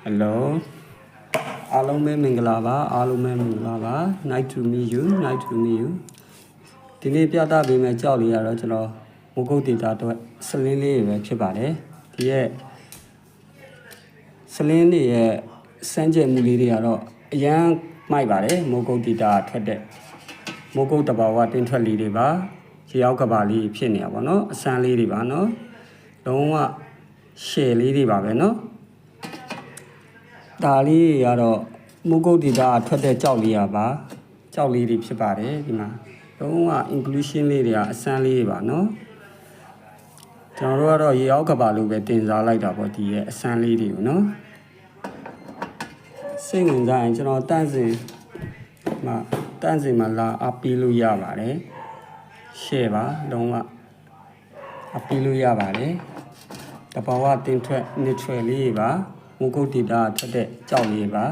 Hello. Alome Mingalava, Alome Mingalava. Nice to meet you. Nice to meet you. Today, Piata be my jolly original. Mogo data to Selene Chibade. Yeah. Selene Sanje Mulidia. Young my body, Mogo data today. Mogo Tabawa into Lidiva. Chiaukabali, Pinia, no? San Lidiva, no? Don't want share Lidiva, no? ဒါလေးကတော့မုတ်ကုတ်ဒေတာထွက်တဲ့ကြောက်လေးရပါကြောက်လေးတွေဖြစ်ပါတယ်ဒီမှာလုံးဝ inclusion လေးတွေကအစမ်းလေးတွေပါเนาะကျွန်တော်တို့ကတော့ရေအောက်ကပါလို့ပဲတင်စားလိုက်တာပေါ့ဒီရဲ့အစမ်းလေးတွေကိုเนาะစိတ်ဝင်စားရင်ကျွန်တော်တန်းစင်မှာလာအပီးလို့ရပါတယ် share ပါလုံးဝအပီးလို့ရပါတယ်တဘာဝတင်ထွက် neutral လေးပါ မုတ်ကုတ်ဒေတာထွက်တဲ့ကြောက်လေးပါ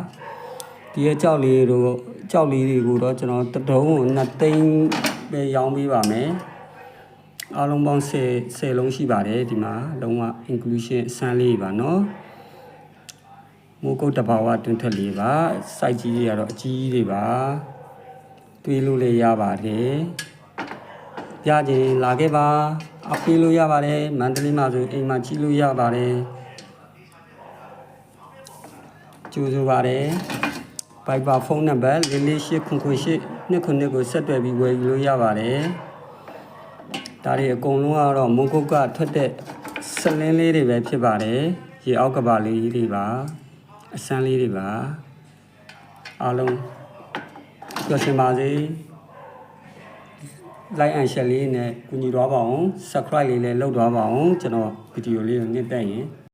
ဒီရဲ့ကြောက်လေးတွေကိုတော့ကျွန်တော်တတုံးကို2သိန်းပဲရောင်းပေးပါမယ်အားလုံးပေါင်း10လုံးရှိပါတယ်ဒီမှာလုံးဝ inclusion အစမ်းလေးပါเนาะမုတ်ကုတ်တဘာဝတွင်းထွက်လေးပါ site ကြီးတွေကတော့အကြီးကြီးတွေပါတွေးလို့လည်းရပါတယ်ရခြင်းလာခဲ့ပါအပေးလို့ရပါတယ်မန္တလေးမှာဆိုအိမ်မှာကြည့်လို့ရပါတယ်ကျူဆိုပါတယ် Viber ဖုန်းနံပါတ်4489829ကိုဆက်သွယ်ပြီးဝယ်ယူလို့ရပါတယ်ဒါတွေအကုန်လုံးကတော့မုတ်ကုတ်ကထွက်တဲ့စလင်းလေးတွေပဲဖြစ်ပါတယ်ရေအောက်ကပါလေးတွေပါအစမ်းလေးတွေပါအားလုံးကြိုရှင်ပါစေ like and share လေးနဲ့ကူညီသွားပါအောင် subscribe လေးလည်းလုပ်သွားပါအောင်ကျွန်တော်ဗီဒီယိုလေးကိုညှစ်တက်ရင်